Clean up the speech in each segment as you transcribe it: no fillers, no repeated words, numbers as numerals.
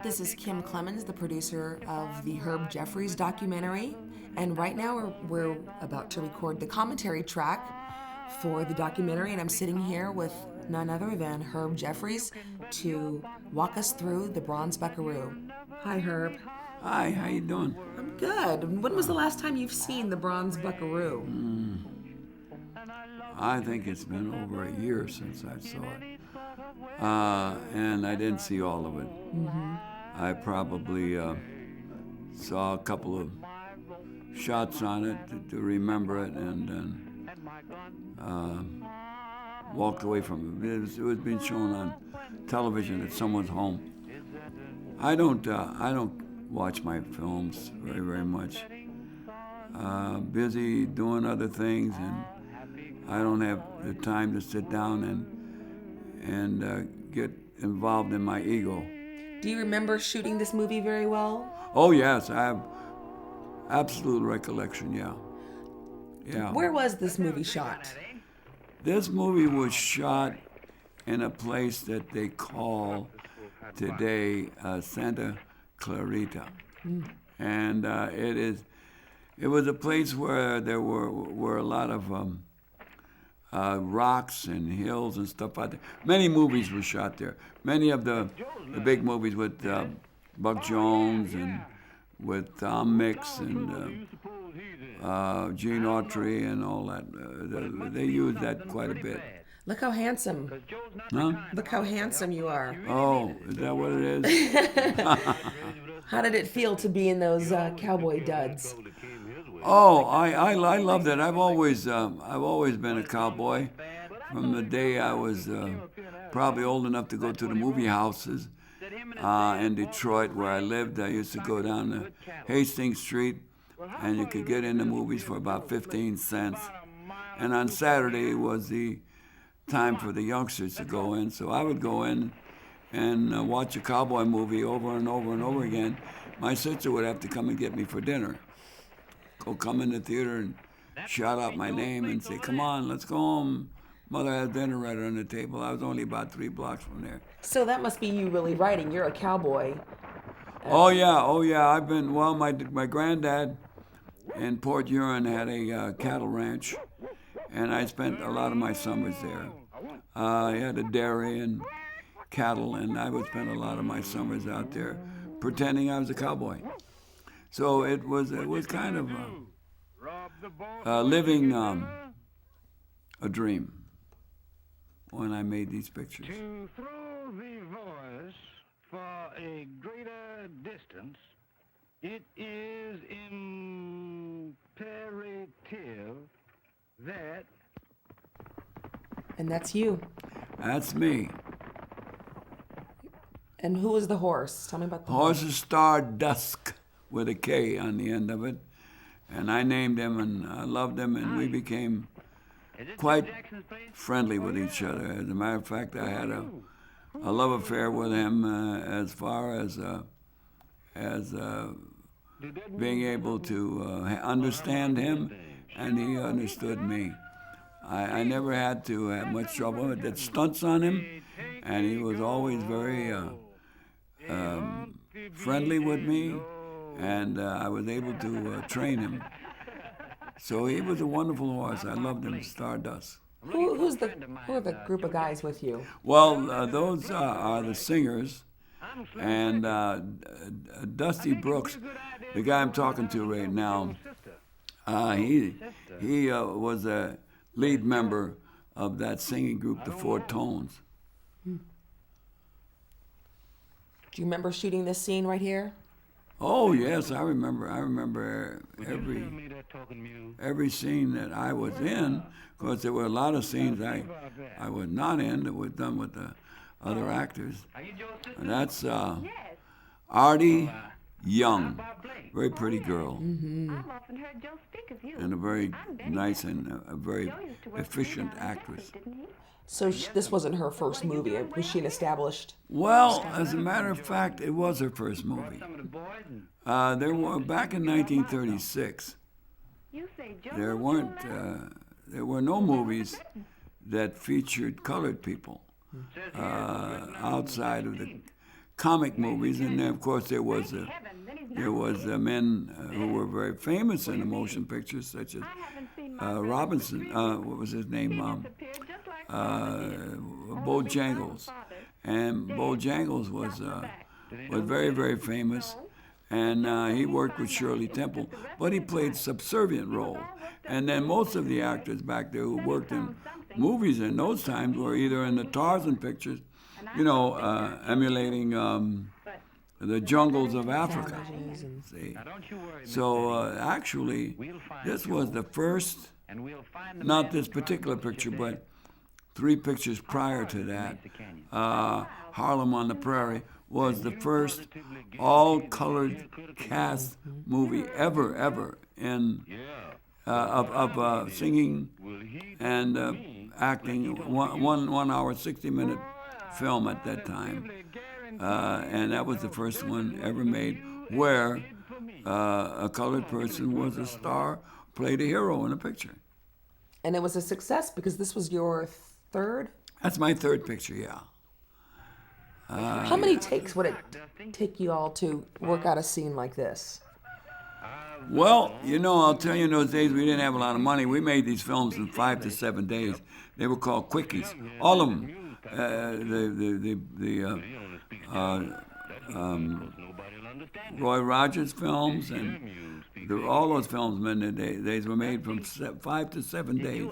This is Kim Clemons, the producer of the Herb Jeffries documentary, and right now we're about to record the commentary track for the documentary, and I'm sitting here with none other than Herb Jeffries to walk us through the Bronze Buckaroo. Hi, Herb. Hi, how you doing? I'm good. When was the last time you've seen the Bronze Buckaroo? I think it's been over a year since I saw it. And I didn't see all of it. I probably saw a couple of shots on it to remember it, and then walked away from it. It was being shown on television at someone's home. I don't watch my films very much. Busy doing other things, and I don't have the time to sit down and get involved in my ego. Do you remember shooting this movie very well? Oh yes, I have absolute recollection. Yeah. Where was this movie shot? This movie was shot in a place that they call today Santa Clarita, and it was a place where there were a lot of rocks and hills and stuff out there. Many movies were shot there. Many of the big movies with Buck Jones and with Tom Mix and Gene Autry and all that. They used that quite a bit. Look how handsome. Huh? Look how handsome you are. Oh, is that what it is? How did it feel to be in those cowboy duds? Oh, I loved it. I've always been a cowboy from the day I was probably old enough to go to the movie houses in Detroit where I lived. I used to go down to Hastings Street, and you could get in the movies for about 15 cents. And on Saturday was the time for the youngsters to go in, so I would go in and watch a cowboy movie over and over and over again. My sister would have to come and get me for dinner. Come in the theater and shout out my name and say, "Come on, let's go home. Mother has dinner right on the table." I was only about 3 blocks from there. So that must be you really writing. You're a cowboy. Oh yeah. I've been, well, my granddad in Port Huron had a cattle ranch, and I spent a lot of my summers there. He had a dairy and cattle, and I would spend a lot of my summers out there pretending I was a cowboy. So it was kind of living a dream when I made these pictures. To throw the voice for a greater distance, it is imperative that... And that's you. That's me. And who is the horse? Tell me about the Horse is Stardust with a K on the end of it. And I named him, and I loved him, and we became quite friendly with each other. As a matter of fact, I had a love affair with him as far as being able to understand him, and he understood me. I never had to have much trouble. I did stunts on him, and he was always very friendly with me, and I was able to train him. So he was a wonderful horse. I loved him, Stardust. who are the group of guys with you? Well, those are the singers, and Dusty Brooks, the guy I'm talking to right now, he was a lead member of that singing group, the Four Tones. Do you remember shooting this scene right here? Oh yes, I remember every scene that I was in. Of course, there were a lot of scenes I was not in that was done with the other actors. And that's Artie Young, very pretty girl, and a very nice and a very efficient actress. So this wasn't her first movie. Was she an established? Well, as a matter of fact, it was her first movie. There were back in 1936. There were no movies that featured colored people outside of the comic movies, and then of course there was men who were very famous in the motion pictures, such as Robinson. What was his name? Bojangles, and Bojangles was very, very famous, and he worked with Shirley Temple, but he played subservient role. And then most of the actors back there who worked in movies in those times were either in the Tarzan pictures, emulating the jungles of Africa. See? So actually, this was the first, not this particular picture, but 3 pictures prior to that. Harlem on the Prairie was the first all-colored cast movie ever in of singing and acting, 1 hour, 60-minute film at that time. And that was the first one ever made where a colored person was a star, played a hero in a picture. And it was a success because this was your third? That's my third picture, yeah. How many takes would it take you all to work out a scene like this? Well, I'll tell you, in those days we didn't have a lot of money. We made these films in 5 to 7 days. They were called quickies, all of them. Roy Rogers films and all those films in the days were made from 5 to 7 days.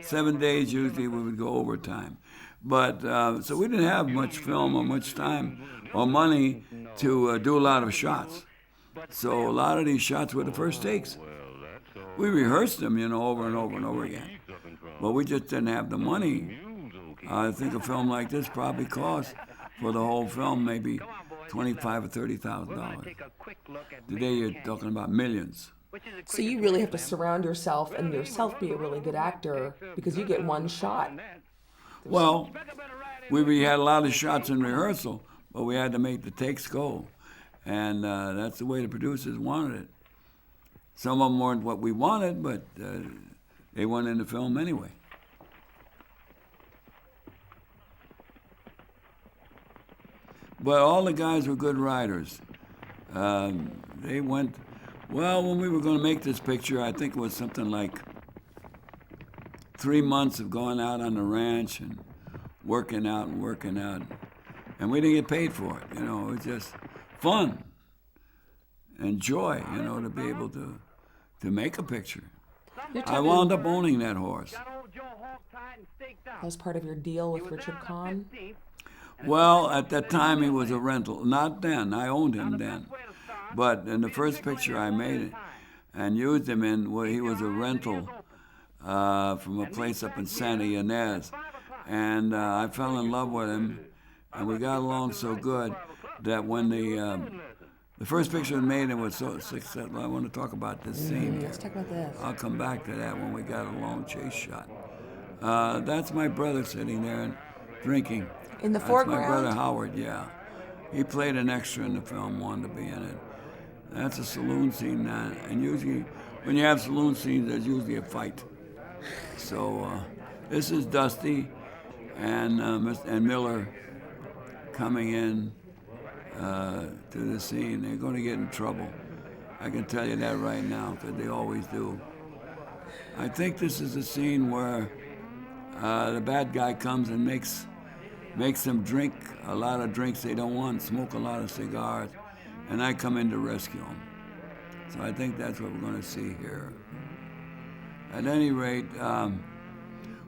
7 days usually we would go overtime. But so we didn't have much film or much time or money to do a lot of shots. So a lot of these shots were the first takes. We rehearsed them, over and over and over again. But we just didn't have the money. I think a film like this probably cost for the whole film maybe $25,000 or $30,000. Today you're talking about millions. So you really have to surround yourself and yourself be a really good actor because you get one shot. Well, we had a lot of shots in rehearsal, but we had to make the takes go. And that's the way the producers wanted it. Some of them weren't what we wanted, but they went in the film anyway. But all the guys were good writers. They went, when we were going to make this picture, I think it was something like 3 months of going out on the ranch and working out. And we didn't get paid for it, it was just fun and joy, to be able to make a picture. I wound up owning that horse. That was part of your deal with Richard Kahn? Well, at that time he was a rental. Not then. I owned him then. But in the first picture I made it and used him in, where he was a rental from a place up in Santa Ynez. And I fell in love with him, and we got along so good that when the first picture I made, it was so successful. I want to talk about this scene here. Let's talk about this. I'll come back to that when we got a long chase shot. That's my brother sitting there and drinking. In the That's foreground? my brother Howard, yeah. He played an extra in the film, wanted to be in it. That's a saloon scene now. And usually, when you have saloon scenes, there's usually a fight. So this is Dusty and Miller coming in to the scene. They're going to get in trouble. I can tell you that right now, because they always do. I think this is a scene where the bad guy comes and makes them drink a lot of drinks they don't want, smoke a lot of cigars, and I come in to rescue them. So I think that's what we're going to see here. At any rate,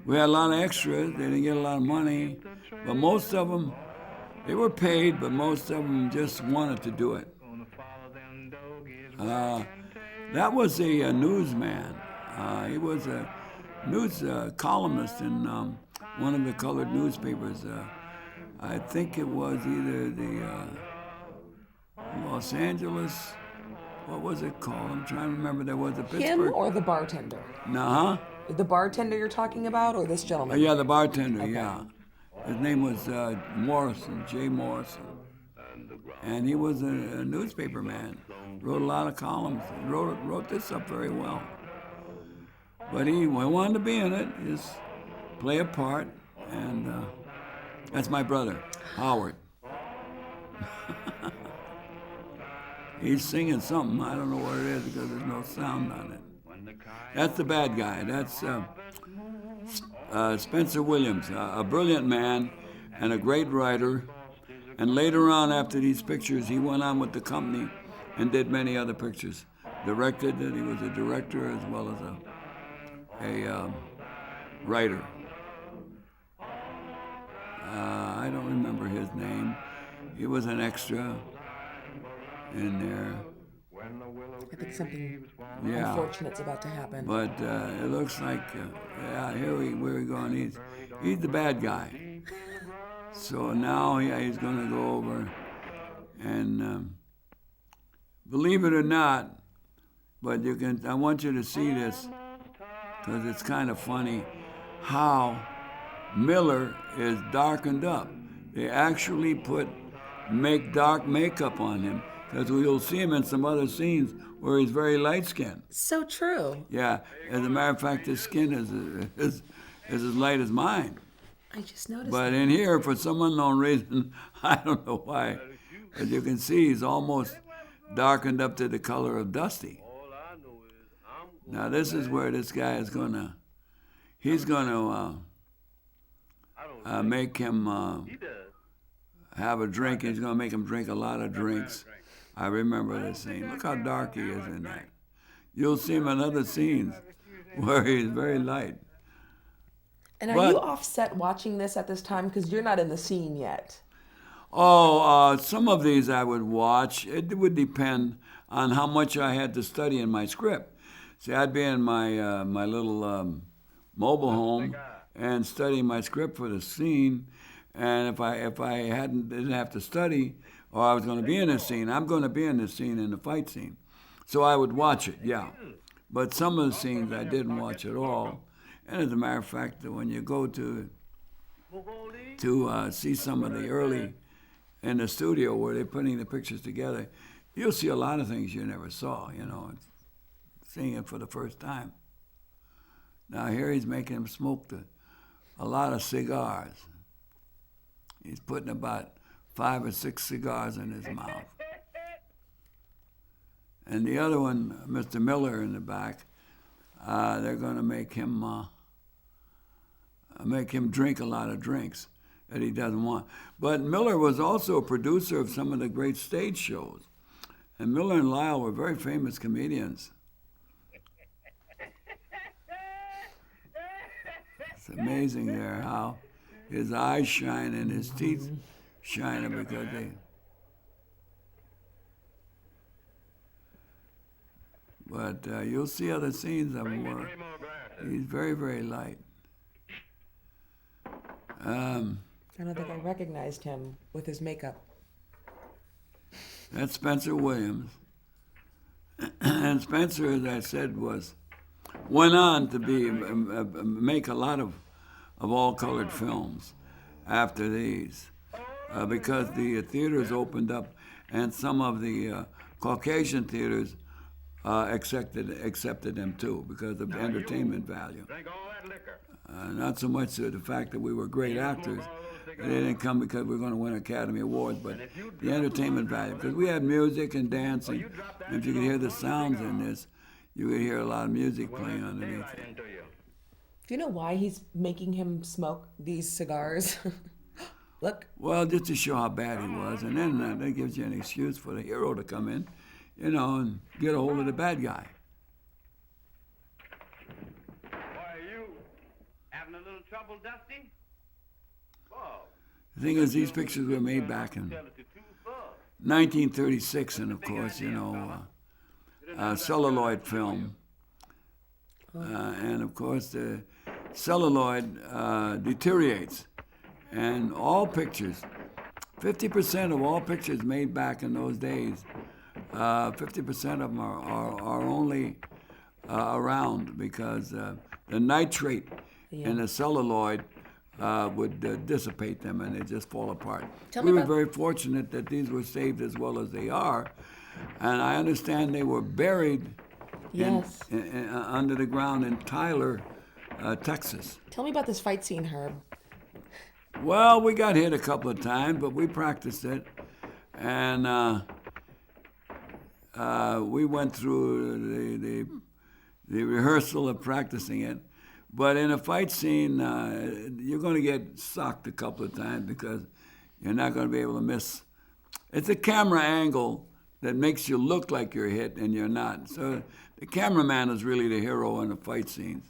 we had a lot of extras. They didn't get a lot of money, but most of them, they were paid, but most of them just wanted to do it. That was a newsman. He was a news columnist in one of the colored newspapers. I think it was either the Los Angeles, what was it called? I'm trying to remember. There was a Pittsburgh. Him or the bartender? Nah. The bartender you're talking about, or this gentleman? Yeah, the bartender, yeah. His name was Morrison, J. Morrison. And he was a newspaper man. Wrote a lot of columns. Wrote this up very well. But he wanted to be in it, just play a part. And that's my brother, Howard. He's singing something. I don't know what it is because there's no sound on it. That's the bad guy. That's Spencer Williams, a brilliant man and a great writer. And later on, after these pictures, he went on with the company and did many other pictures. Directed it. He was a director as well as a writer. I don't remember his name. He was an extra in there. I think something unfortunate's about to happen. But it looks like, here we're going. He's the bad guy. So now, he's going to go over and believe it or not, but I want you to see this because it's kind of funny how Miller is darkened up. They actually make dark makeup on him because you'll see him in some other scenes where he's very light-skinned. So true. Yeah, as a matter of fact, his skin is as light as mine. I just noticed But that. in here, for some unknown reason, I don't know why, as you can see, he's almost darkened up to the color of Dusty. Now this is where this guy is he's gonna make him have a drink. He's gonna make him drink a lot of drinks. I remember this scene. Look how dark he is in that. You'll see him in other scenes where he's very light. And are you offset watching this at this time? Because you're not in the scene yet. Some of these I would watch. It would depend on how much I had to study in my script. See, I'd be in my my little mobile home and studying my script for the scene. And if I didn't have to study, or I was going to be in this scene, I'm going to be in this scene, in the fight scene. So I would watch it, yeah. But some of the scenes I didn't watch at all. And as a matter of fact, when you go to see some of the early in the studio where they're putting the pictures together, you'll see a lot of things you never saw, seeing it for the first time. Now here he's making him smoke a lot of cigars. He's putting about 5 or 6 cigars in his mouth. And the other one, Mr. Miller in the back, they're going to make him drink a lot of drinks that he doesn't want. But Miller was also a producer of some of the great stage shows. And Miller and Lyle were very famous comedians. It's amazing there how his eyes shine and his teeth shine because But you'll see other scenes of him where he's very, very light. I don't think I recognized him with his makeup. That's Spencer Williams. And Spencer, as I said, went on to make a lot of all-colored films after these because the theaters opened up and some of the Caucasian theaters accepted them too because of entertainment value. Not so much the fact that we were great actors. They didn't come because we were going to win Academy Awards, but the entertainment value. Because we had music and dancing. And if you could hear the sounds in this, you could hear a lot of music playing underneath it. Do you know why he's making him smoke these cigars? Look. Well, just to show how bad he was. And then that gives you an excuse for the hero to come in, and get a hold of the bad guy. Boy, are you having a little trouble, Dusty? The thing is, these pictures were made back in 1936, and of course, celluloid film. And of course, the celluloid deteriorates. And all pictures, 50% of all pictures made back in those days, 50% of them are only around because the nitrate in the celluloid would dissipate them and they just fall apart. We were very fortunate that these were saved as well as they are. And I understand they were buried under the ground in Tyler, Texas. Tell me about this fight scene, Herb. Well, we got hit a couple of times, but we practiced it. And we went through the rehearsal of practicing it. But in a fight scene, you're going to get socked a couple of times because you're not going to be able to miss. It's a camera angle that makes you look like you're hit and you're not. So the cameraman is really the hero in the fight scenes.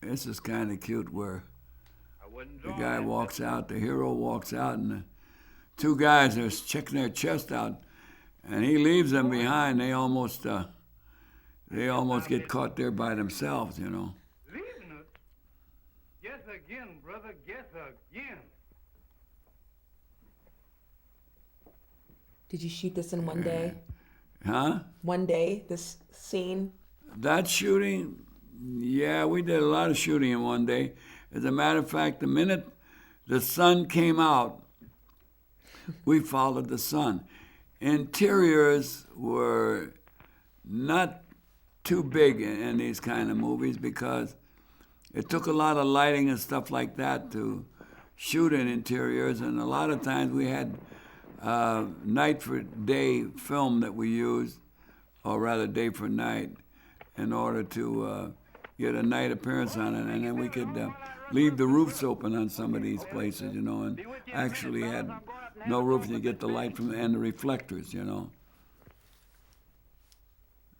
This is kind of cute where the guy walks out, the hero walks out, and the two guys are checking their chest out, and he leaves them behind. They almost get caught there by themselves, you know. Leaving us? Guess again, brother, guess again. Did you shoot this in one day? Huh? One day, this scene? That shooting, yeah, we did a lot of shooting in one day. As a matter of fact, the minute the sun came out, we followed the sun. Interiors were not too big in these kind of movies because it took a lot of lighting and stuff like that to shoot in interiors, and a lot of times we had night for day film that we used, or rather day for night, in order to get a night appearance on it, and then we could leave the roofs open on some of these places, you know, and actually had no roof, and you get the light from and the reflectors, you know.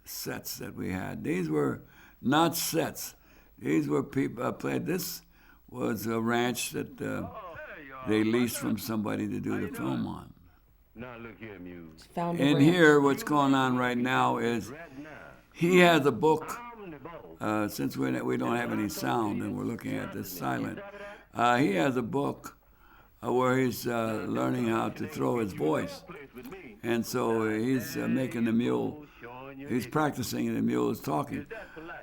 Sets that we had. These were not sets. These were people played. This was a ranch that they leased from somebody to do the film on. Now look here, Muse. In here, what's going on right now is he has a book. Since we don't have any sound and we're looking at this silent, he has a book where he's learning how to throw his voice, and so he's making the mule. He's practicing, and the mule is talking.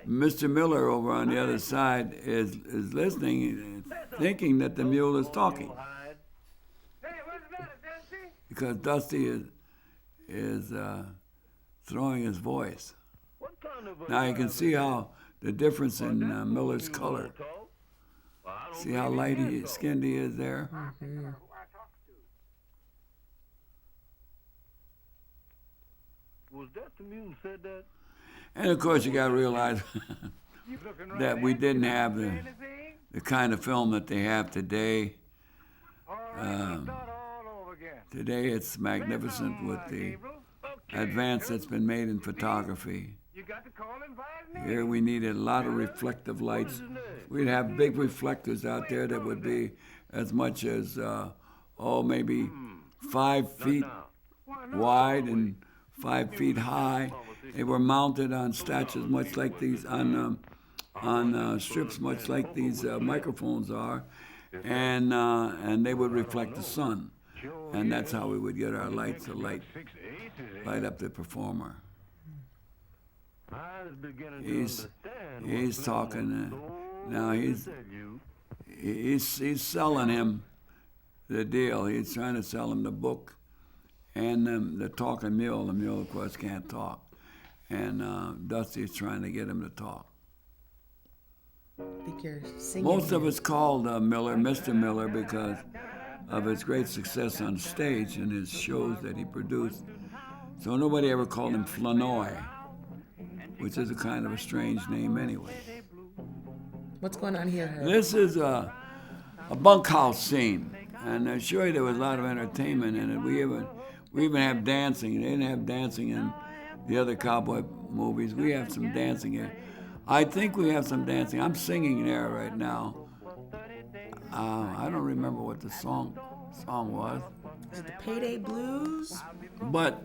Mr. Miller over on the other side is listening, thinking that the mule is talking, because Dusty is throwing his voice. Now you can see how the difference in Miller's color. See how light skinned he is there? Mm-hmm. Was that the mule said that? And of course you got to realize that we didn't have the kind of film that they have today. Today it's magnificent with the advance that's been made in photography. Here we needed a lot of reflective lights. We'd have big reflectors out there that would be as much as, maybe 5 feet wide and 5 feet high. They were mounted on statues much like these, on strips much like these microphones are, and they would reflect the sun. And that's how we would get our lights to light up the performer. He's talking now. He's selling him the deal. He's trying to sell him the book and the talking mule. The mule, of course, can't talk, and Dusty's trying to get him to talk. I think you're singing. Most of us called Miller Mr. Miller because of his great success on stage and his shows that he produced. So nobody ever called him Flanoy, which is a kind of a strange name anyway. What's going on here, Herb? This is a bunkhouse scene, and I assure you there was a lot of entertainment in it. We even have dancing. They didn't have dancing in the other cowboy movies. We have some dancing here. I think we have some dancing. I'm singing there right now. I don't remember what the song was. Is it the Payday Blues? But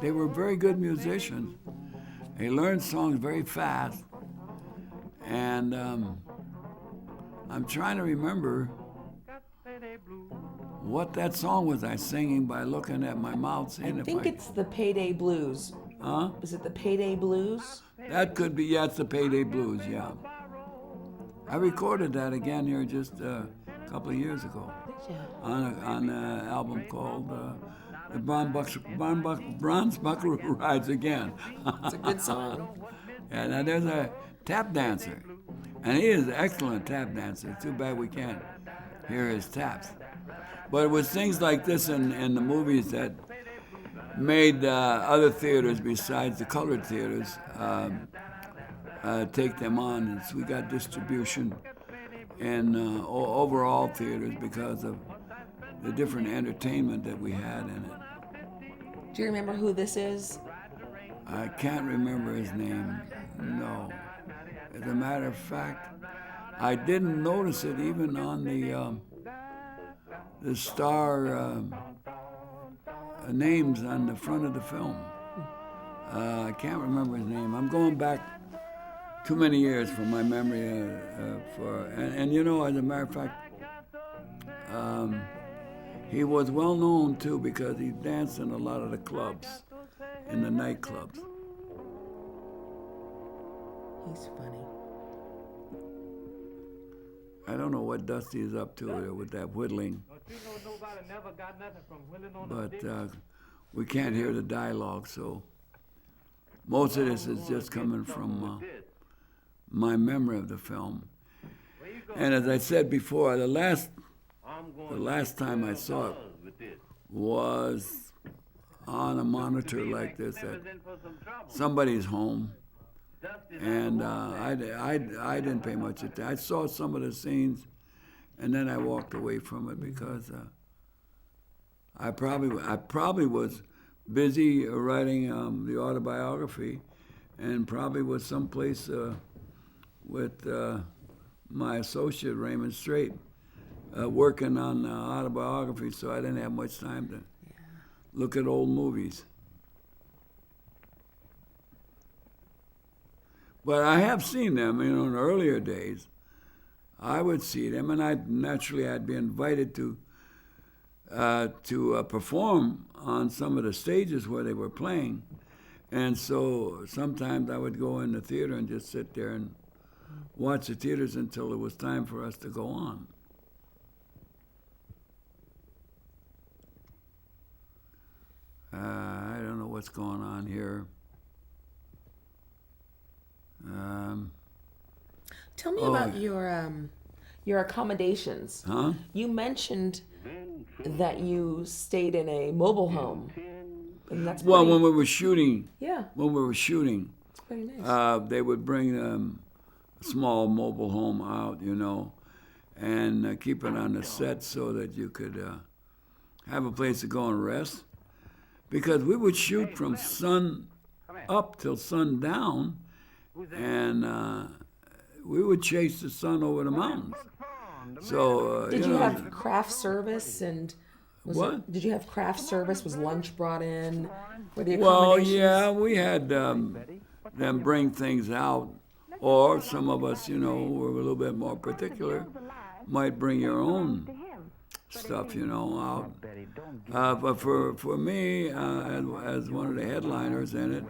they were very good musicians. They learned songs very fast. And I'm trying to remember what that song was I singing by looking at my mouth. I think it's the Payday Blues. Huh? Is it the Payday Blues? That could be, yeah, it's the Payday Blues, yeah. I recorded that again here just a couple of years ago on an album called The Bronze Buckaroo Rides Again. It's a good song. And there's a tap dancer. And he is an excellent tap dancer. Too bad we can't hear his taps. But it was things like this in the movies that made other theaters besides the colored theaters take them on. And so we got distribution in overall theaters because of the different entertainment that we had in it. Do you remember who this is? I can't remember his name. No. As a matter of fact, I didn't notice it even on the star names on the front of the film. I can't remember his name. I'm going back too many years from my memory and you know, as a matter of fact, he was well known too because he danced in a lot of the clubs, in the nightclubs. He's funny. I don't know what Dusty is up to with that whittling, but we can't hear the dialogue, so most of this is just coming from my memory of the film. And as I said before, the last time I saw it was on a monitor like this at somebody's home. And I didn't pay much attention. I saw some of the scenes, and then I walked away from it because I probably was busy writing the autobiography, and probably was someplace with my associate Raymond Strait working on autobiography, so I didn't have much time to look at old movies. But I have seen them, you know, in earlier days. I would see them, and I'd be invited to perform on some of the stages where they were playing, and so sometimes I would go in the theater and just sit there and watch the theaters until it was time for us to go on. I don't know what's going on here. Tell me about your accommodations. Huh? You mentioned that you stayed in a mobile home, and that's Well, pretty, when we were shooting, yeah, it's pretty nice. they would bring a small mobile home out, you know, and keep it on the set so that you could have a place to go and rest. Because we would shoot from sun up till sundown, and we would chase the sun over the mountains. So Did you know, have craft service and what? Did you have craft service? Was lunch brought in? Were the Well, accommodations? yeah, we had them bring things out, or some of us, you know, were a little bit more particular, might bring your own stuff, you know, out. But for me, as one of the headliners in it,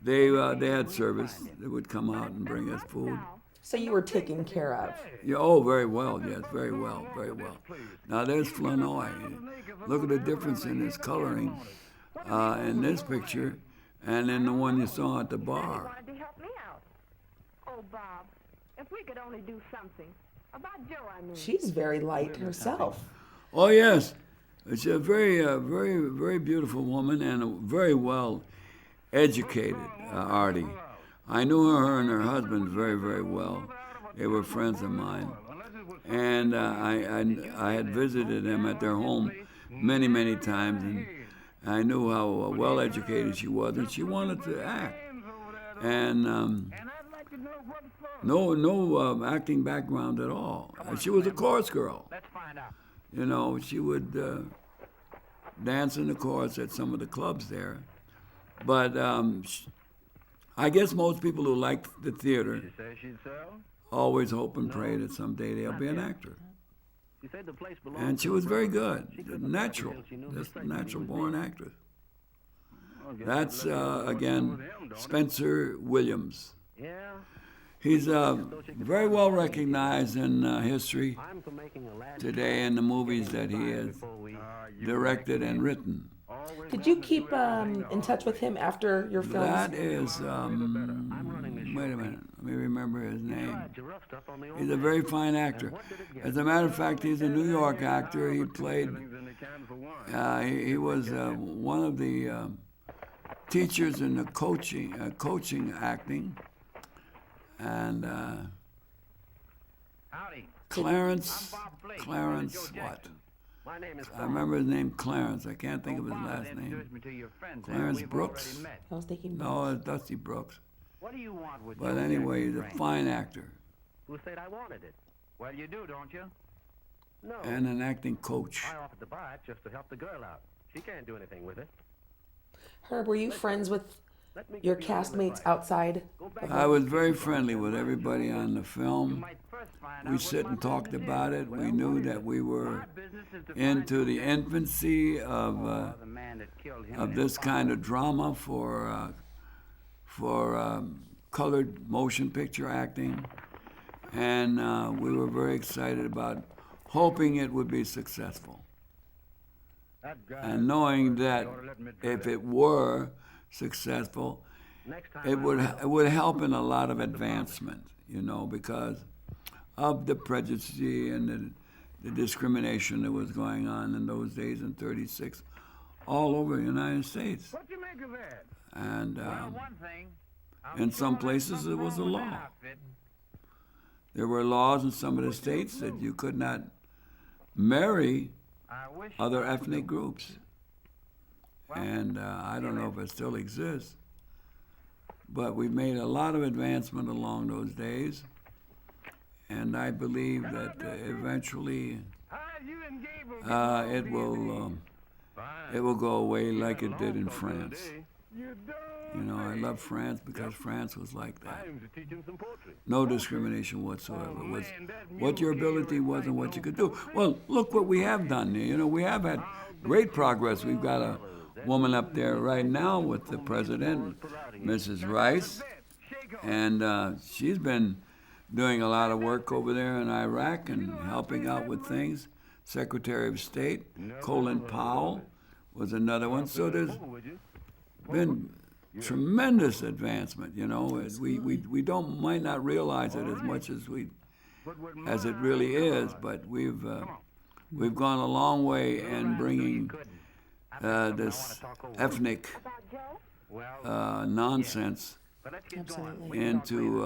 they had service. They would come out and bring us food. So you were taken care of. Yeah, oh, very well, yes, very well, very well. Now there's Flournoy. Look at the difference in his coloring in this picture and in the one you saw at the bar. To help me out. Oh, Bob, if we could only do something. About Joe, I mean. She's very light herself. Oh yes, she's a very, very beautiful woman and a very well educated artie. I knew her and her husband very, very well. They were friends of mine, and I had visited them at their home many, many times, and I knew how well educated she was, and she wanted to act, and no acting background at all. She was a chorus girl. You know, she would dance in the chorus at some of the clubs there, but I guess most people who like the theater always hope and pray that someday they'll be an actor. And she was very good, natural, just a natural-born actress. That's, again, Spencer Williams. He's very well recognized in history today in the movies that he has directed and written. Did you keep in touch with him after your films? That is, wait a minute. Let me remember his name. He's a very fine actor. As a matter of fact, he's a New York actor. He played. He was one of the teachers in the coaching acting, and Clarence what? I remember his name, Clarence. I can't think of his last name. Clarence Brooks? I was thinking No, it's Dusty Brooks. What do you want with But your anyway, he's a Frank? fine actor Who said I wanted it? Well, you do, don't you? No. and an acting coach. I offered to buy it just to help the girl out. She can't do anything with it. Herb, were you friends with your castmates outside? I was very friendly with everybody on the film. We sit and talked about it. We knew that we were into the infancy of this kind of drama for colored motion picture acting, and we were very excited about hoping it would be successful, and knowing that if it were successful, it would help in a lot of advancement, because of the prejudice and the discrimination that was going on in those days in '36 all over the United States. What do you make of that? And One thing. in some places it was a law. There were laws in some of the states that you could not marry other ethnic groups. And I don't know if it still exists, but we made a lot of advancement along those days. And I believe that eventually it will go away like it did in France. I love France because France was like that. No discrimination whatsoever. It was what your ability was and what you could do. Well, look what we have done here. We have had great progress. We've got a woman up there right now with the president, Mrs. Rice, and she's been doing a lot of work over there in Iraq and helping out with things. Secretary of State, Colin Powell, was another one. So there's been tremendous advancement. We might not realize it as much as it really is, but we've gone a long way in bringing this ethnic nonsense Absolutely. into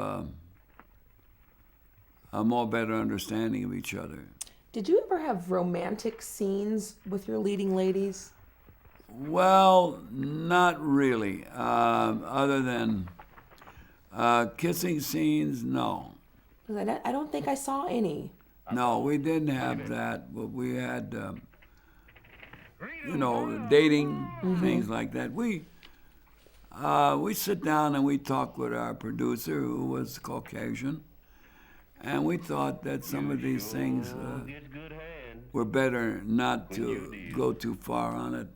a more better understanding of each other. Did you ever have romantic scenes with your leading ladies? Well, not really. Other than kissing scenes, no. 'Cause I don't think I saw any. No, we didn't have that. But we had, dating, things like that. We sit down and we talk with our producer, who was Caucasian, and we thought that some of these things were better not to go too far on it,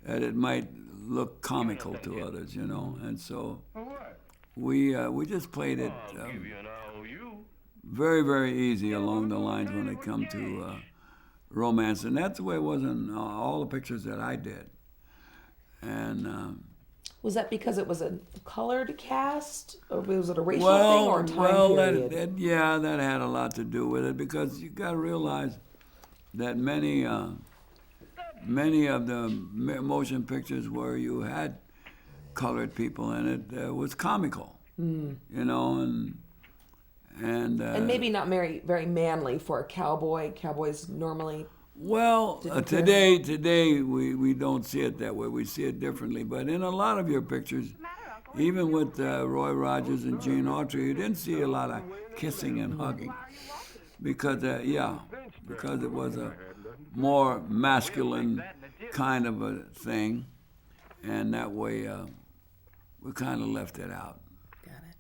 that it might look comical to others, and so we just played it very, very easy along the lines when it come to romance, and that's the way it was in all the pictures that I did. And Was that because it was a colored cast, or was it a racial thing, or a time period? That had a lot to do with it, because you got to realize that many of the motion pictures where you had colored people in it was comical, and maybe not very manly for a cowboy. Cowboys normally. Well, Didn't today we don't see it that way. We see it differently. But in a lot of your pictures, even with Roy Rogers and Gene Autry, you didn't see a lot of kissing and hugging, because it was a more masculine kind of a thing, and that way we kind of left it out. Got it.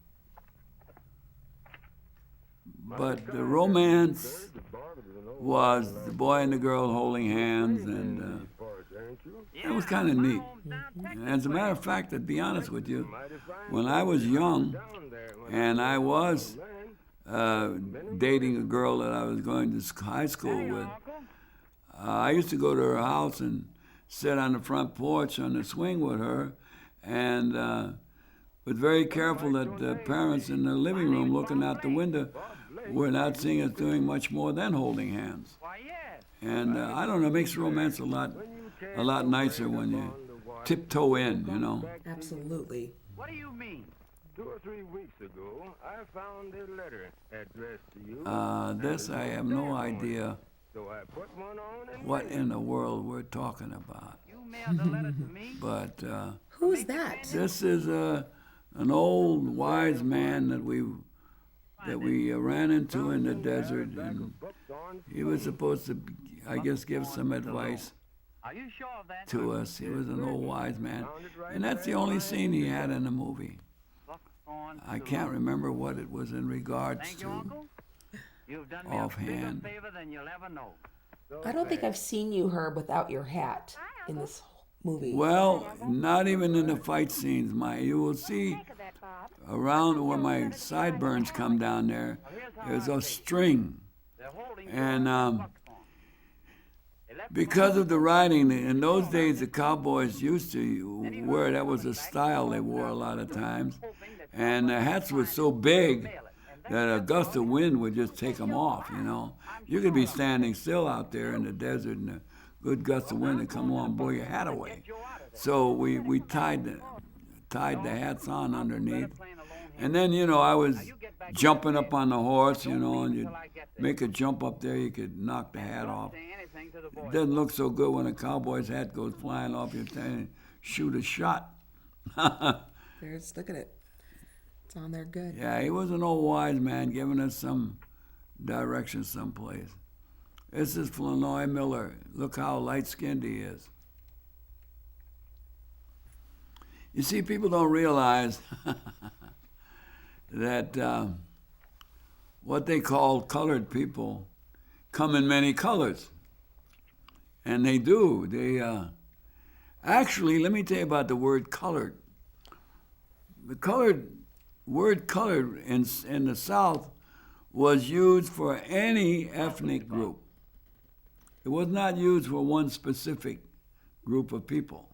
But the romance was the boy and the girl holding hands, and it was kind of neat. And as a matter of fact, to be honest with you, when I was young and I was dating a girl that I was going to high school with, I used to go to her house and sit on the front porch on the swing with her, and was very careful that the parents in the living room looking out the window were not seeing us doing much more than holding hands. Why, yes. And I don't know, it makes romance a lot nicer when you tiptoe in, you know. Absolutely. What do you mean? 2 or 3 weeks ago, I found a letter addressed to you. This I have no idea So I put one on and what in the world we're talking about. You mailed the letter to me? But Who's that? this is an old wise man that we ran into in the desert, and he was supposed to, I guess, give some advice Are you sure of that? to us. He was an old wise man, and that's the only scene he had in the movie. On I can't remember what it was in regards Thank you, to. Uncle. You've done me a Offhand. bigger favor than you'll ever know. I don't think I've seen you, Herb, without your hat in this movie. Well, not even in the fight scenes. You will see Think of that, Bob. around where my sideburns come down there, there's a string. They're holding And buckstorm. They left because of the riding, in those days the cowboys used to wear, that was a style they wore a lot of times. And the hats were so big that a gust of wind would just take them off, you know. You could be standing still out there in the desert and a good gust of wind would come on and blow your hat away. So we tied the hats on underneath. And then, you know, I was jumping up on the horse, you know, and you'd make a jump up there, you could knock the hat off. saying anything to the It boy. doesn't look so good when a cowboy's hat goes flying off your head and shoot a shot. There's, look at it. It's on there good. Yeah, he was an old wise man giving us some direction someplace. This is Flournoy Miller. Look how light-skinned he is. You see, people don't realize that what they call colored people come in many colors. And they do. Actually, let me tell you about the word colored. The word colored in the South was used for any ethnic group. It was not used for one specific group of people.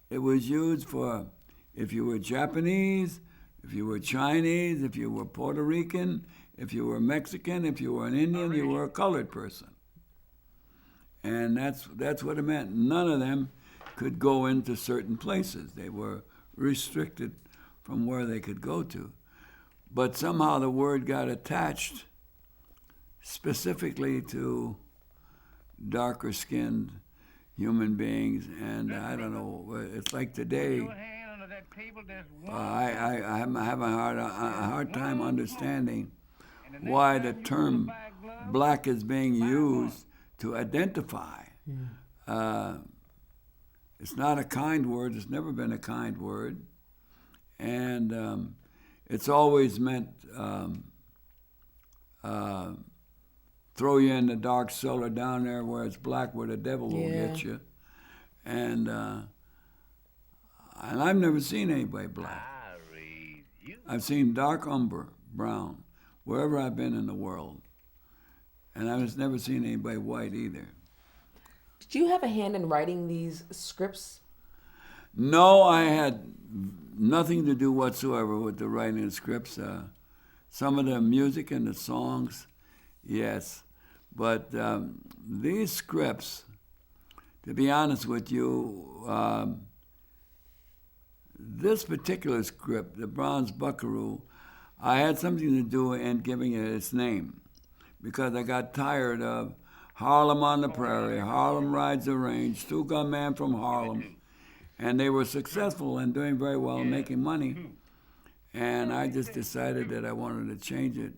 It was used for if you were Japanese, if you were Chinese, if you were Puerto Rican, if you were Mexican, if you were an Indian, you were a colored person. And that's what it meant. None of them could go into certain places. They were restricted from where they could go to. But somehow the word got attached specifically to darker skinned human beings, and I don't know, it's like today, Your hand under that table, there's one. I have a hard time understanding why the term black is being used to identify. It's not a kind word, it's never been a kind word, and it's always meant throw you in the dark cellar down there where it's black, where the devil will get you. And I've never seen anybody black. I've seen dark umber, brown, wherever I've been in the world. And I've never seen anybody white either. Did you have a hand in writing these scripts? No, I had nothing to do whatsoever with the writing of scripts. Some of the music and the songs, yes. But these scripts, to be honest with you, this particular script, the Bronze Buckaroo, I had something to do in giving it its name because I got tired of Harlem on the Prairie, Harlem Rides the Range, Two-Gun Man from Harlem, and they were successful and doing very well and making money. And I just decided that I wanted to change it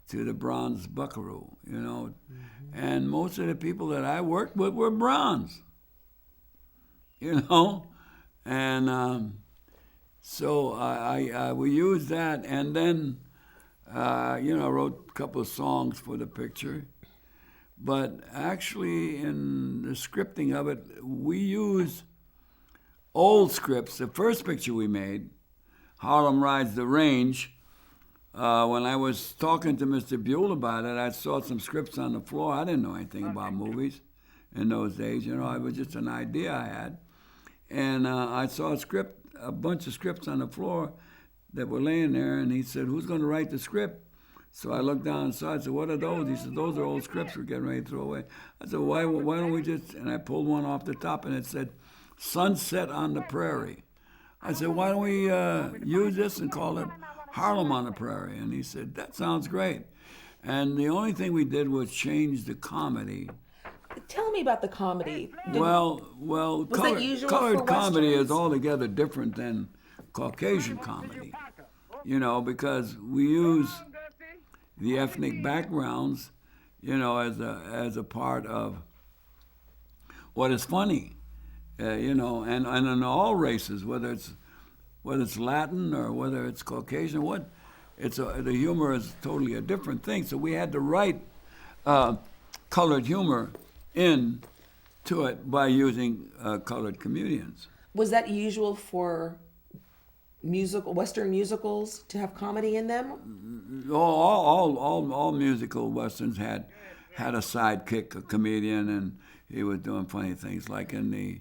to the Bronze Buckaroo, you know. And most of the people that I worked with were bronze, you know. And so we used that, and then, you know, I wrote a couple of songs for the picture. But actually, in the scripting of it, we used old scripts. The first picture we made, Harlem Rides the Range, when I was talking to Mr. Buell about it, I saw some scripts on the floor. I didn't know anything about movies in those days. You know, it was just an idea I had. And I saw a script a bunch of scripts on the floor that were laying there, and he said, "Who's going to write the script?" So I looked down and saw. I said, "What are those?" He said, "Those are old scripts we're getting ready to throw away." I said, "Why don't we just?" And I pulled one off the top, and it said, "Sunset on the Prairie." I said, "Why don't we use this and call it Harlem on the Prairie?" And he said, "That sounds great." And the only thing we did was change the comedy. Tell me about the comedy. Well, that usual colored for comedy Westerns? is altogether different than Caucasian comedy. You know, because we use the ethnic backgrounds, you know, as a part of what is funny. You know, and in all races, whether it's Latin or whether it's Caucasian, the humor is totally a different thing. So we had to write colored humor into it by using colored comedians. Was that usual for Western musicals to have comedy in them? All musical westerns had a sidekick, a comedian, and he was doing funny things. Like in the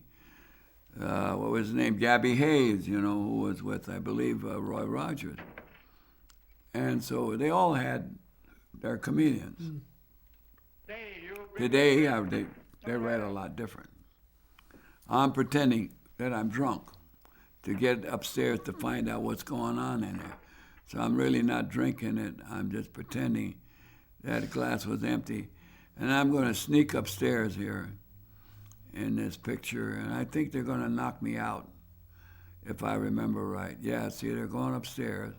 what was his name, Gabby Hayes, you know, who was with, I believe, Roy Rogers. And so they all had their comedians. Today, they write a lot different. I'm pretending that I'm drunk to get upstairs to find out what's going on in there. So I'm really not drinking it. I'm just pretending that glass was empty. And I'm going to sneak upstairs here in this picture, and I think they're going to knock me out, if I remember right. Yeah, see, they're going upstairs.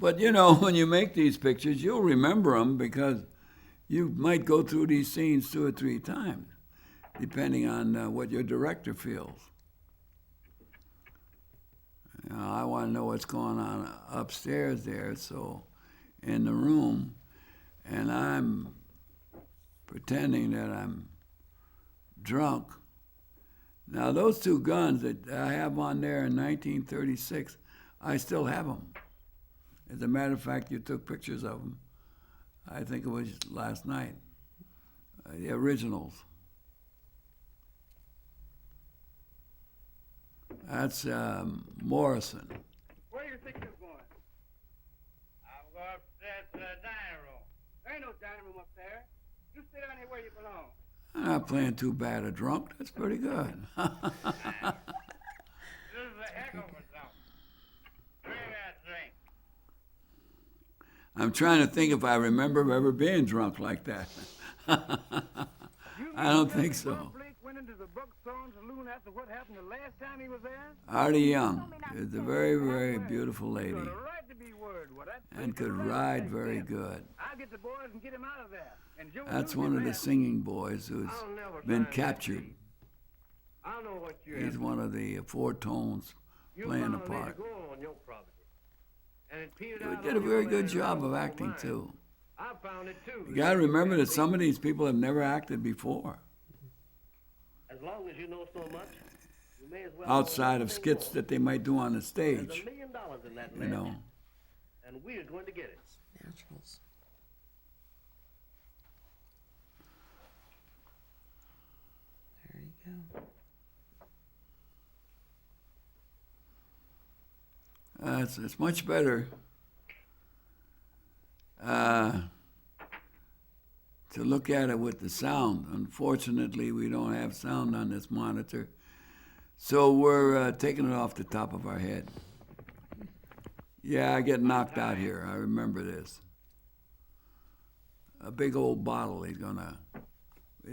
But, you know, when you make these pictures, you'll remember them because you might go through these scenes 2 or 3 times, depending on what your director feels. You know, I want to know what's going on upstairs there, so in the room, and I'm pretending that I'm drunk. Now, those 2 guns that I have on there in 1936, I still have them. As a matter of fact, you took pictures of them. I think it was last night. The originals. That's Morrison. Where do you think you're going? I'm going upstairs to the dining room. There ain't no dining room up there. You sit down here where you belong. I'm not playing too bad a drunk. That's pretty good. This is a heck of a song. Drink that drink. I'm trying to think if I remember ever being drunk like that. I don't think so. Blake went into the Buckstone saloon after what happened the last time he was there? Artie Young is a very, very beautiful lady Got a right to be worried. Well, that and could ride very good. I'll get the boys and get him out of there. And Joe That's Louis one of the is singing boys who's I'll never been find that captured. key. I know what you He's have. one of the 4 tones You playing the found a lady part. growing on your property. And it peeled He out did on a your very land good and job all of over acting mine. too. I found it too. You gotta remember that some of these people have never acted before, As long as you know so much, you may as well outside know of one thing skits more. that they might do on the There's stage, $1 million in that you land, know. and we're going to get it. Naturals. There you go. It's much better to look at it with the sound. Unfortunately, we don't have sound on this monitor, so we're taking it off the top of our head. Yeah, I get knocked out here. I remember this. A big old bottle.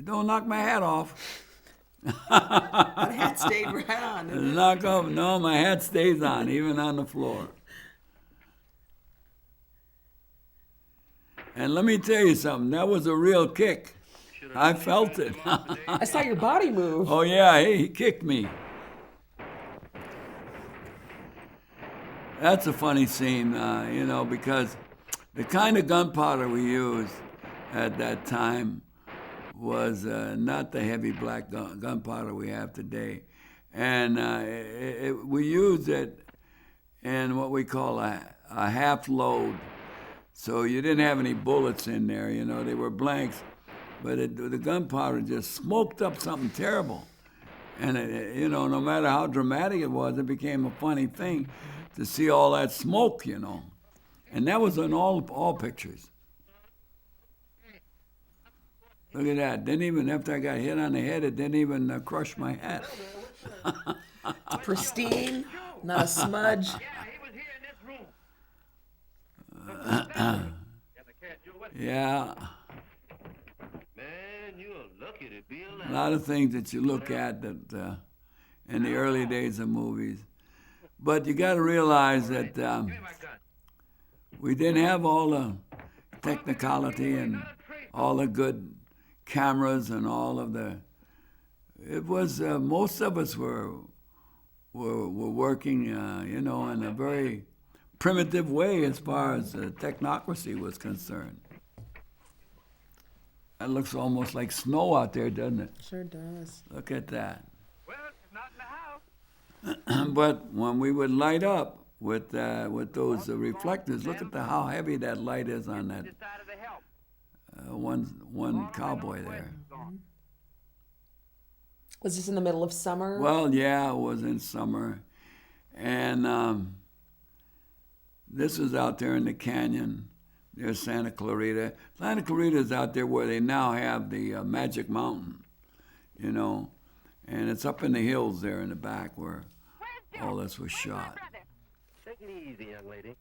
Don't knock my hat off. That hat stayed right on. didn't it? Knock off. No, my hat stays on, even on the floor. And let me tell you something. That was a real kick. I felt it. I saw your body move. Oh yeah, he kicked me. That's a funny scene, you know, because the kind of gunpowder we used at that time was not the heavy black gunpowder we have today. And we used it in what we call a half load. So you didn't have any bullets in there, you know, they were blanks. But the gunpowder just smoked up something terrible. And, you know, no matter how dramatic it was, it became a funny thing to see all that smoke, you know. And that was in all pictures. Look at that. Didn't even, after I got hit on the head, it didn't even crush my hat. Pristine, not a smudge. Yeah, he was here in this room. Yeah. Man, you're lucky to be alive. A lot of things that you look at that in the early days of movies. But you got to realize that we didn't have all the technicality and all the good cameras and all of the. It was most of us were working, you know, in a very primitive way as far as technocracy was concerned. That looks almost like snow out there, doesn't it? Sure does. Look at that. Well, it's not in the house. But when we would light up with those reflectors, look at how heavy that light is on that Decided to help. one cowboy there. Was this in the middle of summer? Well, yeah, it was in summer, and this was out there in the canyon. There's Santa Clarita. Santa Clarita is out there where they now have the Magic Mountain, you know, and it's up in the hills there in the back where all this was shot. Take it easy, young lady.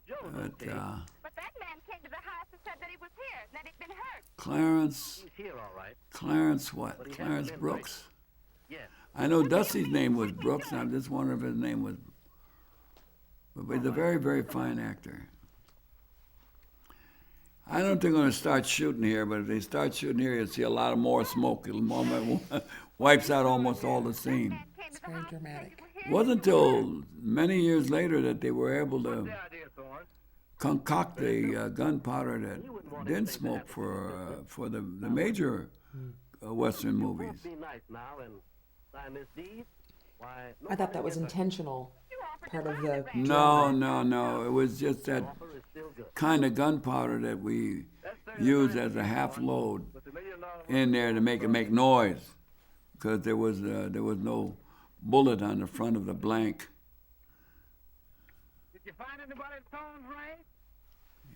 Joe's But okay. But that man came to the house and said that he was here, that he'd been hurt. Clarence, He's here, all right. Clarence what? Clarence Brooks. Yes. I know Dusty's name was Brooks, and I'm just wondering if his name was. But he's a very, very fine actor. I don't think they're going to start shooting here, but if they start shooting here, you'll see a lot of more smoke. It wipes out almost all the scene. It's very dramatic. It wasn't until many years later that they were able to The idea, Thorne. concoct a gunpowder that didn't smoke for the major Western movies. Be nice now and sign this deed. Why? I thought that was intentional. Part of the No. It was just that Offer is still good. kind of gunpowder that we used as a half load in there to make it make noise, because there was no bullet on the front of the blank. Did you find anybody at Thorne's range?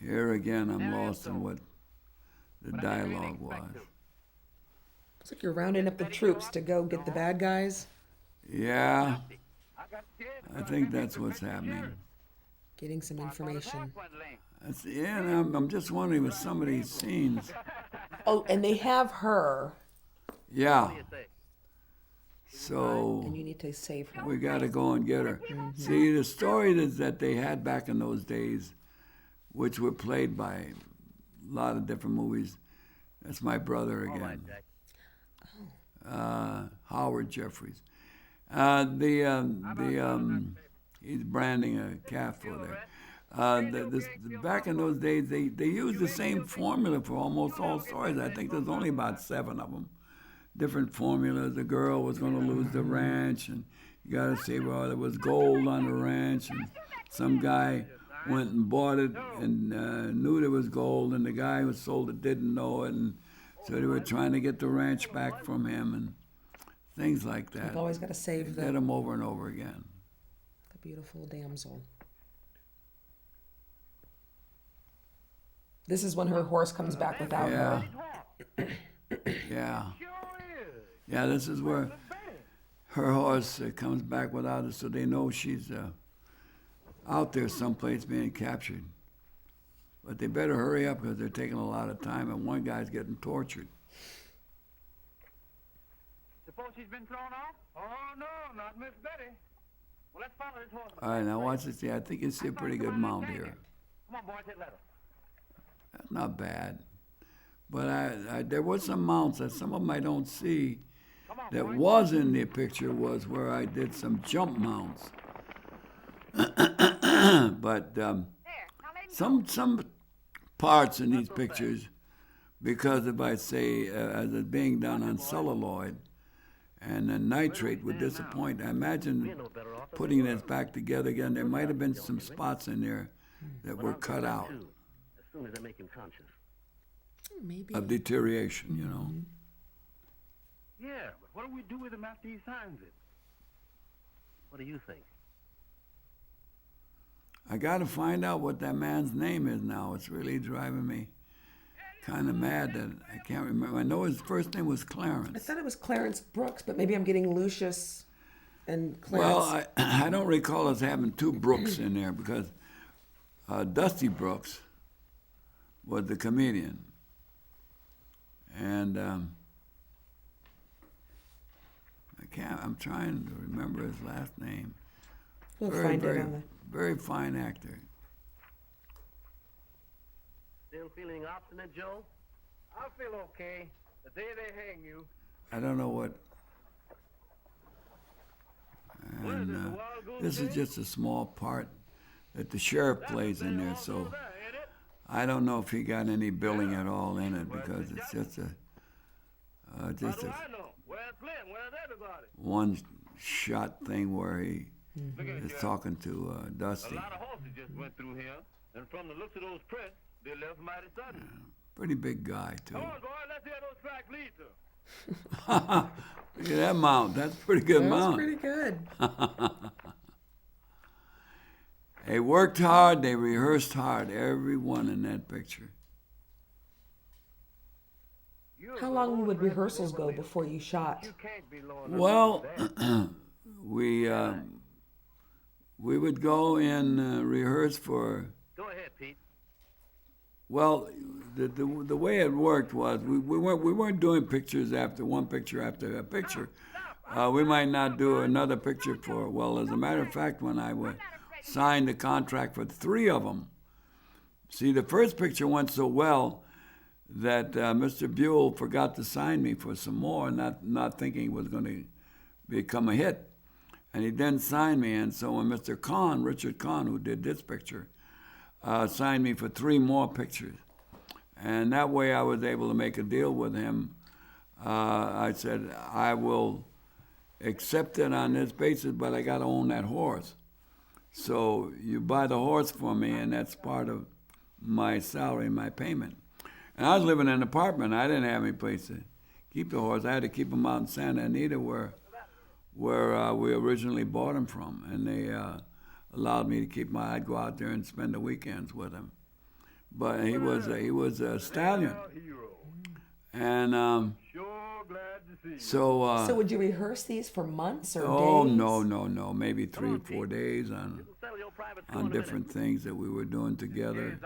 Here again, I'm lost in what the dialogue was. It's like you're rounding up the troops to go get the bad guys, Yeah, I got scared. I think that's what's happening. getting some information. Yeah, and I'm just wondering with some of these scenes. Oh, and they have her, Yeah. So and you need to save her. we got to go and get her. See, the story that they had back in those days, which were played by a lot of different movies. That's my brother again, Howard Jeffries. He's branding a calf for there. Back in those days, they used the same formula for almost all stories. I think there's only about 7 of them. Different formulas. The girl was going to lose the ranch, and you got to say, well, there was gold on the ranch, and some guy went and bought it and knew there was gold, and the guy who sold it didn't know it, and so they were trying to get the ranch back from him, and things like that. You've always got to save Did them over and over again. the beautiful damsel. This is when her horse comes back without Yeah. her. Yeah. Yeah, this is where her horse comes back without her, so they know she's out there someplace being captured. But they better hurry up because they're taking a lot of time, and one guy's getting tortured. Suppose she's been thrown off? Oh, no, not Miss Betty. Well, let's follow this horse. All right, now watch this. I think you see a pretty good mount here. Come on, boys, hit leather. That's not bad. But I there was some mounts that some of them I don't see that was in the picture was where I did some jump mounts. But some parts in these pictures, because if I say as it's being done on celluloid and then nitrate would disappoint, I imagine putting this back together again, there might have been some spots in there that were cut out As soon as I make him conscious. Maybe. of deterioration, you know. Yeah, but what do we do with him after he signs it? What do you think? I got to find out what that man's name is now. It's really driving me kind of mad that I can't remember. I know his first name was Clarence. I thought it was Clarence Brooks, but maybe I'm getting Lucius and Clarence. Well, I don't recall us having two Brooks in there because Dusty Brooks was the comedian. And I'm trying to remember his last name. We'll find it on very fine actor. Still feeling obstinate, Joe? I feel okay. The day they hang you. I don't know what. And this is just a small part that the sheriff plays in there, so I don't know if he got any billing at all in it because it's just a one-shot thing where he is talking to Dusty. A lot of horses just went through here, and from the looks of those prints, they left mighty sudden. Pretty big guy, too. Come on, boy, let's hear those tracks lead to. Look at that mount. That's a pretty good mount. That's pretty good. They worked hard. They rehearsed hard. Everyone in that picture. How long would rehearsals go before you shot? Well, we would go and rehearse for. Go ahead, Pete. Well, the way it worked was we weren't doing pictures after one picture after a picture. We might not do another picture for. Well, as a matter of fact, when I signed the contract for 3 of them, see, the first picture went so well that Mr. Buell forgot to sign me for some more, not thinking it was going to become a hit. And he then signed me, and so when Mr. Kahn, Richard Kahn, who did this picture, signed me for 3 more pictures. And that way I was able to make a deal with him. I said, I will accept it on this basis, but I got to own that horse. So you buy the horse for me, and that's part of my salary, my payment. And I was living in an apartment. I didn't have any place to keep the horse. I had to keep him out in Santa Anita where we originally bought him from. And they allowed me to keep I'd go out there and spend the weekends with him. But he was a stallion. And So would you rehearse these for months or days? Oh, no. Maybe 3 or 4 days on different things that we were doing together.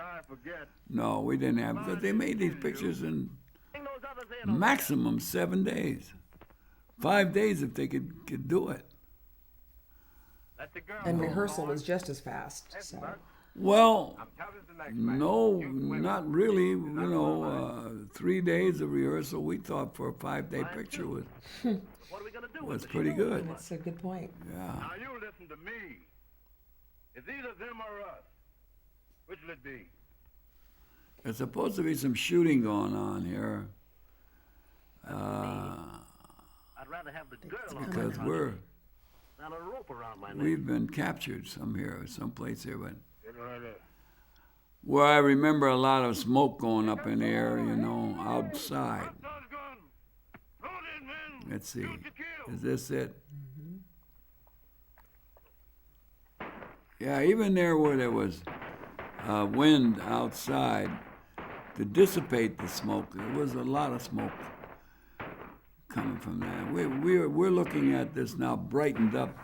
No, we didn't have, because they made these pictures in maximum 7 days. 5 days if they could do it. And rehearsal was just as fast. So. Well, no, not really. 3 days of rehearsal, we thought for a 5-day picture was pretty good. That's a good point. Yeah. Now you listen to me. It's either them or us. Which will it be? There's supposed to be some shooting going on here. I'd rather have the girl on Because my not a rope around my neck. we've been captured someplace here, but where I remember a lot of smoke going up in the air, outside. Let's see. Is this it? Yeah, even there where there was wind outside to dissipate the smoke, there was a lot of smoke coming from that. We're looking at this now brightened up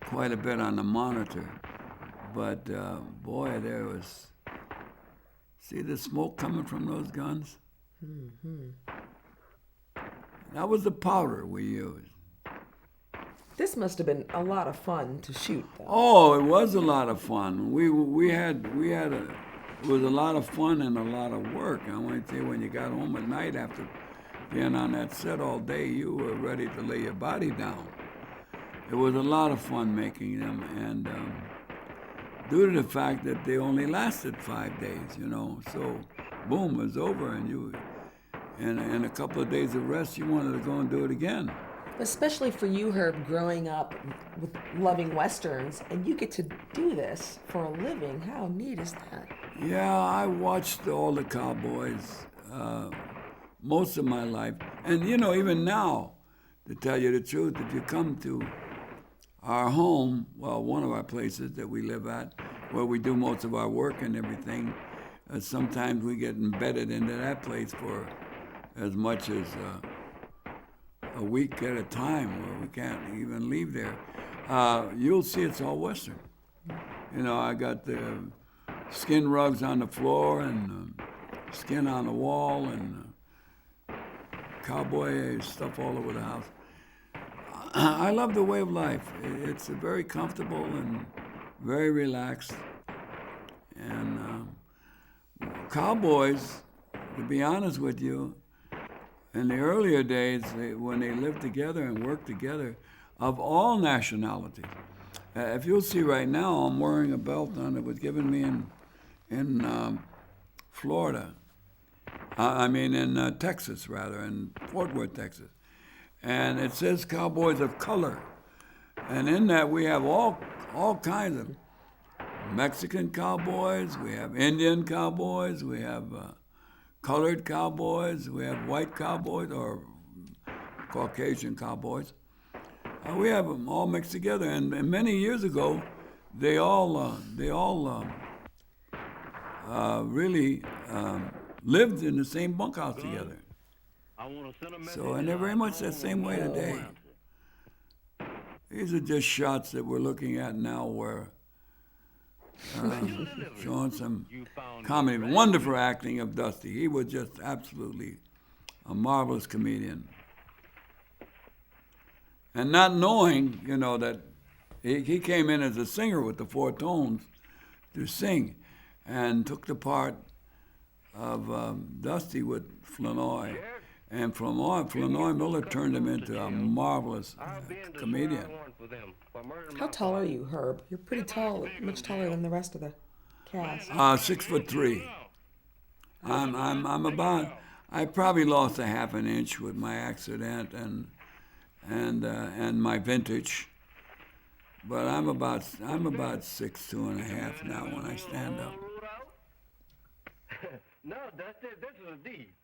quite a bit on the monitor, but boy, there was. See the smoke coming from those guns? Mm-hmm. That was the powder we used. This must have been a lot of fun to shoot, though. Oh, it was a lot of fun. It was a lot of fun and a lot of work. I want to tell you, when you got home at night after being on that set all day, you were ready to lay your body down. It was a lot of fun making them, and due to the fact that they only lasted 5 days, so boom, it was over, and in a couple of days of rest, you wanted to go and do it again. Especially for you, Herb, growing up with loving Westerns, and you get to do this for a living. How neat is that? Yeah, I watched all the cowboys most of my life. And, even now, to tell you the truth, if you come to our home, well, one of our places that we live at, where we do most of our work and everything, sometimes we get embedded into that place for as much as a week at a time, where we can't even leave there. You'll see it's all Western. You know, I got the skin rugs on the floor and skin on the wall and cowboy stuff all over the house. I love the way of life. It's very comfortable and very relaxed. And cowboys, to be honest with you, in the earlier days, when they lived together and worked together, of all nationalities. If you'll see right now, I'm wearing a belt on that was given me in Florida. In Texas, rather, in Fort Worth, Texas. And it says Cowboys of Color. And in that we have all kinds of Mexican cowboys, we have Indian cowboys, we have colored cowboys, we have white cowboys or Caucasian cowboys. We have them all mixed together. And many years ago, they all really lived in the same bunkhouse together. So, and they're very much that same way today. These are just shots that we're looking at now where showing some comedy. Wonderful acting of Dusty. He was just absolutely a marvelous comedian. And not knowing, you know, that he came in as a singer with the Four Tones to sing and took the part of Dusty with Flournoy. And Flournoy Miller turned him into a marvelous comedian. How tall are you, Herb? You're pretty tall, much taller than the rest of the cast. 6'3". I'm about. I probably lost a half an inch with my accident and my vintage, but I'm about 6'2" and a half now when I stand up. No, this is a deed.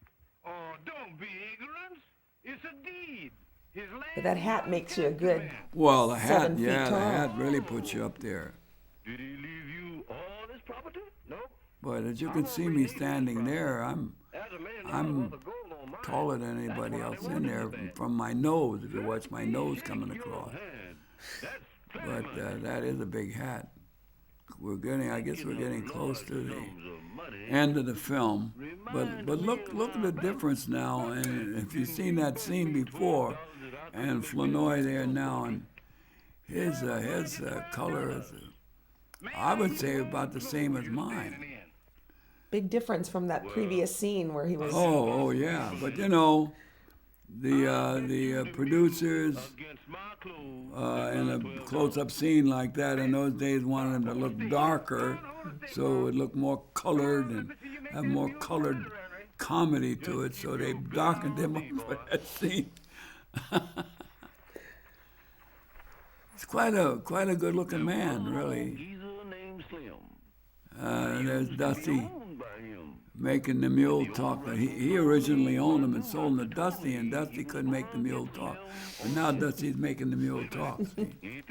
Oh, don't be ignorant. It's a deed. His land. But that hat makes you a good. Well, the 7 hat, feet yeah, tall. the hat really puts you up there. Did he leave you all this property? Nope. But as you can see me standing there, As a man, I'm taller than anybody else in there from my nose, if you watch my nose coming across. But that is a big hat. I guess we're getting close to the end of the film. But look at the difference now. And if you've seen that scene before, and Flournoy there now, and his color is, I would say, about the same as mine. Big difference from that previous scene where he was. Oh yeah. But you know, the producers in a close-up scene like that in those days wanted him to look darker, so it would look more colored and have more colored comedy to it. So they darkened him up for that scene. He's quite a good-looking man, really. There's Dusty making the mule talk. He originally owned them and sold them to Dusty, and Dusty couldn't make the mule talk. But now Dusty's making the mule talk. See?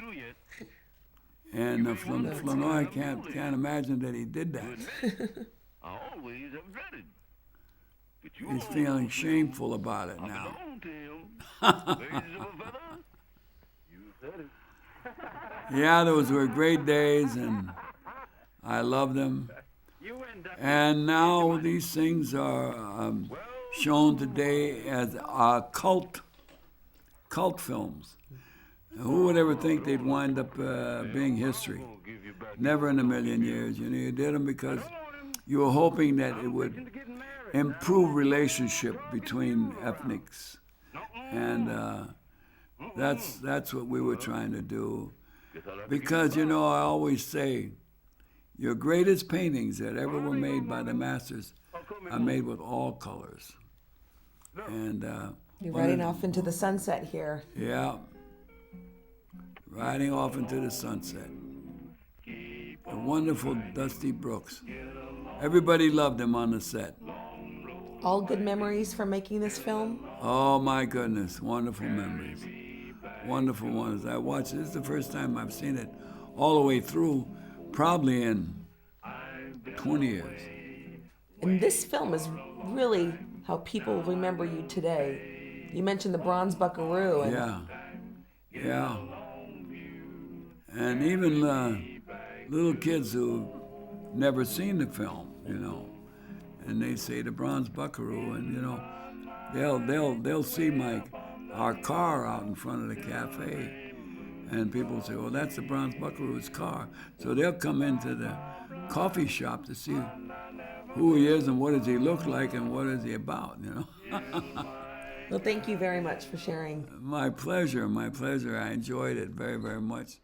And Flournoy can't imagine that he did that. He's feeling shameful about it now. Yeah, those were great days, and I loved them. And now these things are shown today as cult films. Who would ever think they'd wind up being history? Never in a million years. You know, you did them because you were hoping that it would improve relationship between ethnics, and that's what we were trying to do. Because you know, I always say, your greatest paintings that ever were made by the masters are made with all colors. And You're riding off into the sunset here. yeah, riding off into the sunset. The wonderful Dusty Brooks. Everybody loved him on the set. All good memories from making this film? Oh my goodness, wonderful memories. Wonderful ones. I watched, this is the first time I've seen it all the way through, probably in 20 years. And this film is really how people remember you today. You mentioned the Bronze Buckaroo. And Yeah. And even little kids who never seen the film, and they say the Bronze Buckaroo, and they'll see our car out in front of the cafe, and people say, "Well, that's the Bronze Buckaroo's car." So they'll come into the coffee shop to see who he is and what does he look like and what is he about, Well, thank you very much for sharing. My pleasure. I enjoyed it very, very much.